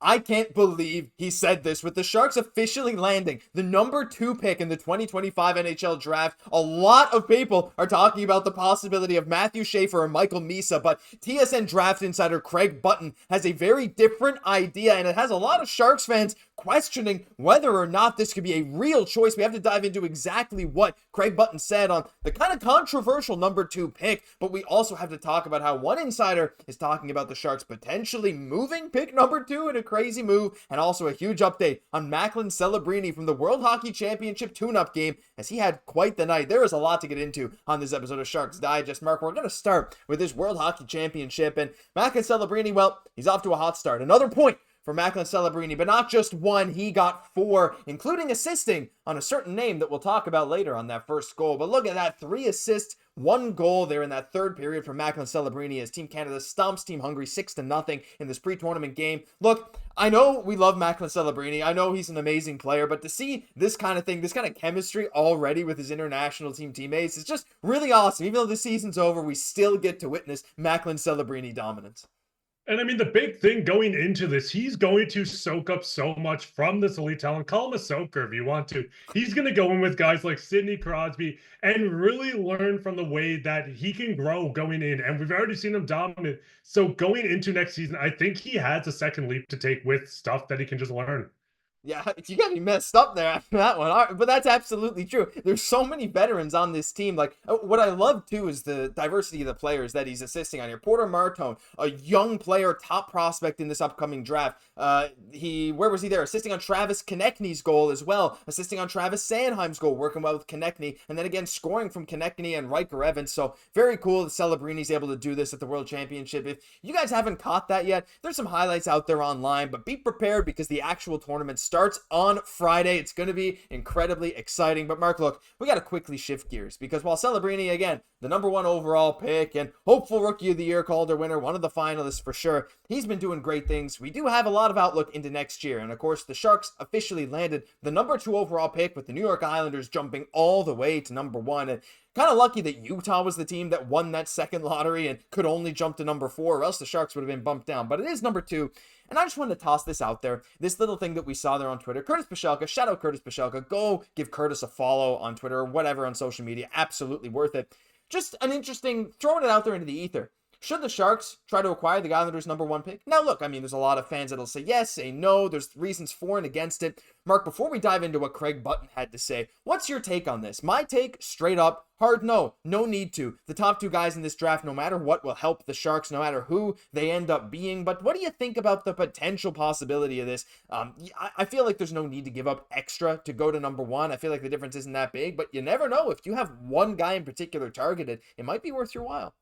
I can't believe he said this with the Sharks officially landing the number 2 pick in the 2025 NHL draft. A lot of people are talking about the possibility of Matthew Schaefer and Michael Misa, but TSN draft insider Craig Button has a very different idea, and it has a lot of Sharks fans questioning whether or not this could be a real choice. We have to dive into exactly what Craig Button said on the kind of controversial number 2 pick, but we also have to talk about how one insider is talking about the Sharks potentially moving pick number 2 in a crazy move, and also a huge update on Macklin Celebrini from the World Hockey Championship tune-up game, as he had quite the night. There is a lot to get into on this episode of Sharks Digest. Mark, we're going to start with this World Hockey Championship, and Macklin Celebrini, well, he's off to a hot start. Another point for Macklin Celebrini, but not just one, he got 4, including assisting on a certain name that we'll talk about later on that first goal. But look at that, 3 assists, 1 goal there in that third period for Macklin Celebrini as Team Canada stomps Team Hungary 6-0 in this pre-tournament game. Look, I know we love Macklin Celebrini. I know he's an amazing player, but to see this kind of thing, this kind of chemistry already with his international team teammates is just really awesome. Even though the season's over, we still get to witness Macklin Celebrini dominance. And I mean, the big thing going into this, he's going to soak up so much from this elite talent. Call him a soaker if you want to. He's going to go in with guys like Sidney Crosby and really learn from the way that he can grow going in. And we've already seen him dominant. So going into next season, I think he has a second leap to take with stuff that he can just learn. Yeah, you got me messed up there after that one. All right, but that's absolutely true. There's so many veterans on this team. Like, what I love, too, is the diversity of the players that he's assisting on here. Porter Martone, a young player, top prospect in this upcoming draft. Where was he there? Assisting on Travis Konechny's goal as well. Assisting on Travis Sanheim's goal, working well with Konechny. And then again, scoring from Konechny and Riker Evans. So, very cool that Celebrini's able to do this at the World Championship. If you guys haven't caught that yet, there's some highlights out there online. But be prepared because the actual tournament starts on Friday. It's going to be incredibly exciting. But Mark, look, we got to quickly shift gears because while Celebrini, again, the number 1 overall pick and hopeful Rookie of the Year Calder winner, one of the finalists for sure, he's been doing great things. We do have a lot of outlook into next year. And of course, the Sharks officially landed the number 2 overall pick with the New York Islanders jumping all the way to number 1. And kind of lucky that Utah was the team that won that second lottery and could only jump to number 4, or else the Sharks would have been bumped down. But it is number 2. And I just wanted to toss this out there. This little thing that we saw there on Twitter. Curtis Pashelka, shout out Curtis Pashelka. Go give Curtis a follow on Twitter or whatever on social media. Absolutely worth it. Just an interesting, throwing it out there into the ether. Should the Sharks try to acquire the Islanders' number 1 pick? Now, look, I mean, there's a lot of fans that'll say yes, say no. There's reasons for and against it. Mark, before we dive into what Craig Button had to say, what's your take on this? My take, straight up, hard no. No need to. The top 2 guys in this draft, no matter what, will help the Sharks, no matter who they end up being. But what do you think about the potential possibility of this? I feel like there's no need to give up extra to go to number 1. I feel like the difference isn't that big, but you never know. If you have one guy in particular targeted, it might be worth your while.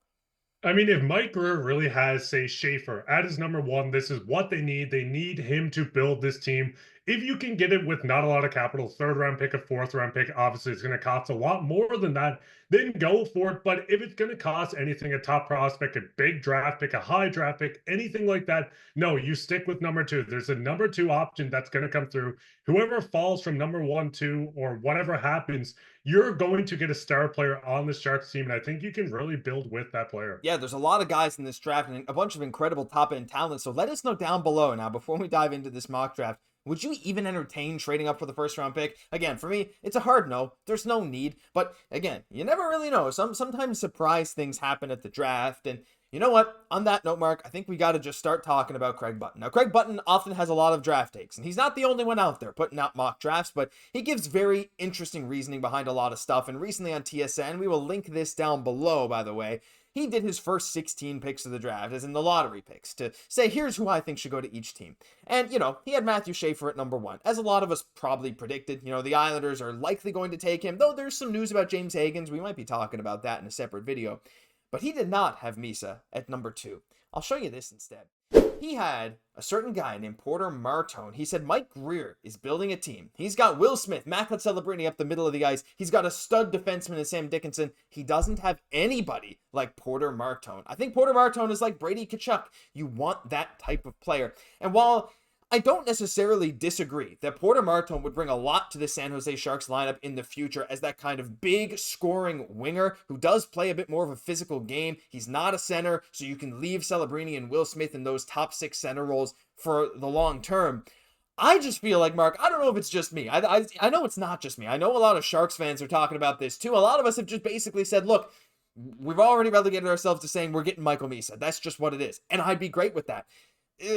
I mean, if Mike Grier really has, say, Schaefer at his number 1, this is what they need. They need him to build this team. If you can get it with not a lot of capital, 3rd round pick, a 4th round pick, obviously it's going to cost a lot more than that, then go for it. But if it's going to cost anything, a top prospect, a big draft pick, a high draft pick, anything like that, no, you stick with number 2. There's a number 2 option that's going to come through. Whoever falls from number 1, 2, or whatever happens, you're going to get a star player on the Sharks team. And I think you can really build with that player. Yeah, there's a lot of guys in this draft and a bunch of incredible top-end talent. So let us know down below now before we dive into this mock draft. Would you even entertain trading up for the 1st round pick? Again, for me, it's a hard no. There's no need. But again, you never really know. Sometimes surprise things happen at the draft. And you know what? On that note, Mark, I think we got to just start talking about Craig Button. Now, Craig Button often has a lot of draft takes, and he's not the only one out there putting out mock drafts, but he gives very interesting reasoning behind a lot of stuff. And recently on TSN, we will link this down below, by the way, he did his first 16 picks of the draft, as in the lottery picks, to say, here's who I think should go to each team. And, you know, he had Matthew Schaefer at number 1, as a lot of us probably predicted. You know, the Islanders are likely going to take him, though there's some news about James Higgins. We might be talking about that in a separate video. But he did not have Misa at number 2. I'll show you this instead. He had a certain guy named Porter Martone. He said Mike Grier is building a team. He's got Will Smith, Macklin Celebrini up the middle of the ice. He's got a stud defenseman in Sam Dickinson. He doesn't have anybody like Porter Martone. I think Porter Martone is like Brady Tkachuk. You want that type of player. And while I don't necessarily disagree that Porter Martone would bring a lot to the San Jose Sharks lineup in the future as that kind of big scoring winger who does play a bit more of a physical game. He's not a center, so you can leave Celebrini and Will Smith in those top 6 center roles for the long term. I just feel like, Mark, I don't know if it's just me. I know it's not just me. I know a lot of Sharks fans are talking about this too. A lot of us have just basically said, look, we've already relegated ourselves to saying we're getting Michael Misa. That's just what it is. And I'd be great with that.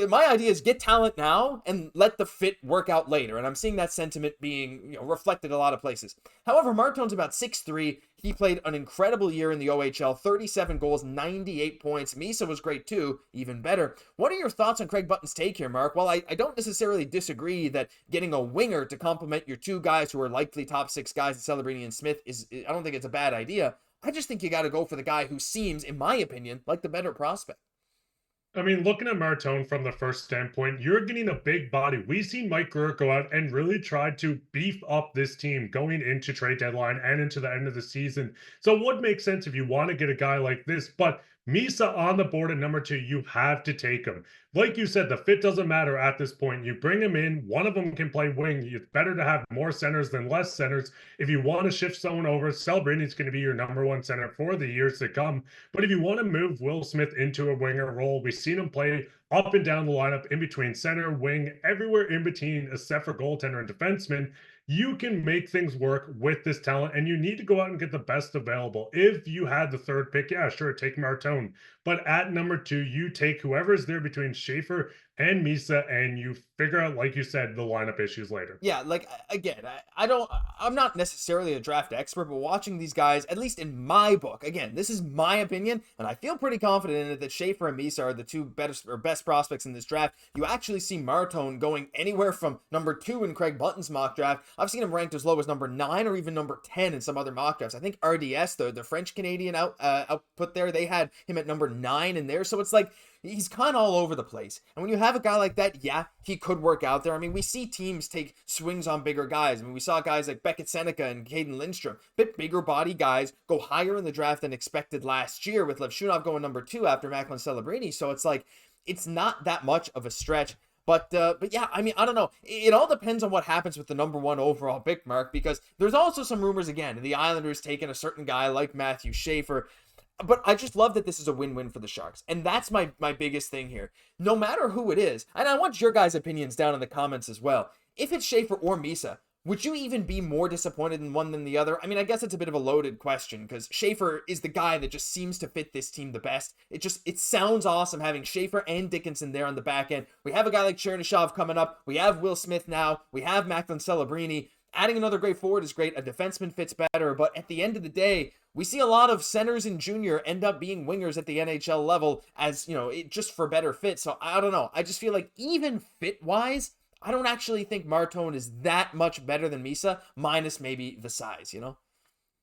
My idea is get talent now and let the fit work out later. And I'm seeing that sentiment being reflected a lot of places. However, Martone's about 6'3". He played an incredible year in the OHL, 37 goals, 98 points. Misa was great too, even better. What are your thoughts on Craig Button's take here, Mark? While I don't necessarily disagree that getting a winger to complement your 2 guys who are likely top 6 guys in Celebrini and Smith I don't think it's a bad idea. I just think you got to go for the guy who seems, in my opinion, like the better prospect. I mean, looking at Martone from the first standpoint, you're getting a big body. We've seen Mike Grier go out and really try to beef up this team going into trade deadline and into the end of the season. So it would make sense if you want to get a guy like this, but Misa on the board at number 2, you have to take him. Like you said, the fit doesn't matter at this point. You bring him in, one of them can play wing. It's better to have more centers than less centers. If you want to shift someone over, Celebrini going to be your number 1 center for the years to come. But if you want to move Will Smith into a winger role, we've seen him play up and down the lineup, in between center, wing, everywhere in between, except for goaltender and defenseman. You can make things work with this talent, and you need to go out and get the best available. If you had the 3rd pick, yeah, sure, take Martone. But at number 2, you take whoever's there between Schaefer and Misa, and you figure out, like you said, the lineup issues later. Yeah, like, again, I'm not necessarily a draft expert, but watching these guys, at least in my book, again, this is my opinion, and I feel pretty confident in it that Schaefer and Misa are the 2 best prospects in this draft. You actually see Martone going anywhere from number 2 in Craig Button's mock draft. I've seen him ranked as low as number 9 or even number 10 in some other mock drafts. I think RDS, the French-Canadian output there, they had him at number 9 in there, so it's like, he's kind of all over the place. And when you have a guy like that, yeah, he could work out there. I mean, we see teams take swings on bigger guys. I mean, we saw guys like Beckett Seneca and Caden Lindstrom, bit bigger body guys, go higher in the draft than expected last year, with Levshunov going number 2 after Macklin Celebrini. So it's like, it's not that much of a stretch. But yeah, I mean, I don't know. It all depends on what happens with the number 1 overall pick, Mark, because there's also some rumors, again, the Islanders taking a certain guy like Matthew Schaefer. But I just love that this is a win-win for the Sharks. And that's my biggest thing here. No matter who it is, and I want your guys' opinions down in the comments as well. If it's Schaefer or Misa, would you even be more disappointed in one than the other? I mean, I guess it's a bit of a loaded question because Schaefer is the guy that just seems to fit this team the best. It sounds awesome having Schaefer and Dickinson there on the back end. We have a guy like Chernyshov coming up. We have Will Smith now. We have Macklin Celebrini. Adding another great forward is great. A defenseman fits better. But at the end of the day, we see a lot of centers in junior end up being wingers at the NHL level as, just for better fit. So I don't know. I just feel like even fit-wise, I don't actually think Martone is that much better than Misa, minus maybe the size,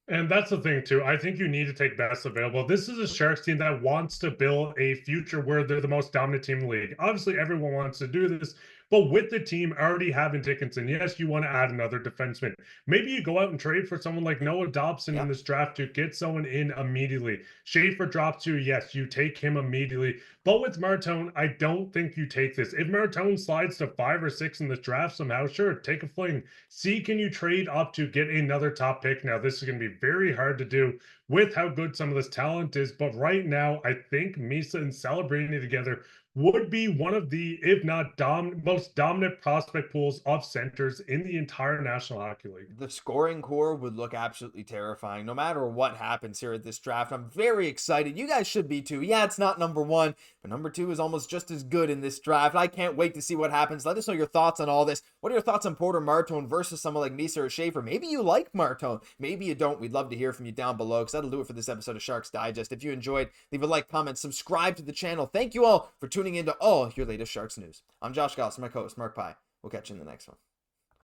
And that's the thing, too. I think you need to take best available. This is a Sharks team that wants to build a future where they're the most dominant team in the league. Obviously, everyone wants to do this. But with the team already having Dickinson, yes, you want to add another defenseman. Maybe you go out and trade for someone like Noah Dobson in this draft to get someone in immediately. Schaefer drops to, yes, you take him immediately. But with Martone, I don't think you take this. If Martone slides to 5 or 6 in the draft somehow, sure, take a fling. See, can you trade up to get another top pick? Now, this is going to be very hard to do with how good some of this talent is. But right now, I think Misa and Celebrini together would be one of the, if not most dominant prospect pools of centers in the entire National Hockey League. The scoring core would look absolutely terrifying no matter what happens here at this draft. I'm very excited. You guys should be too. Yeah, it's not number 1, but number 2 is almost just as good in this draft. I can't wait to see what happens. Let us know your thoughts on all this. What are your thoughts on Porter Martone versus someone like Misa or Schaefer? Maybe you like Martone. Maybe you don't. We'd love to hear from you down below, because that'll do it for this episode of Sharks Digest. If you enjoyed, leave a like, comment, subscribe to the channel. Thank you all for tuning into all your latest Sharks news. I'm Josh Gosse, my co-host, Mark Pye. We'll catch you in the next one.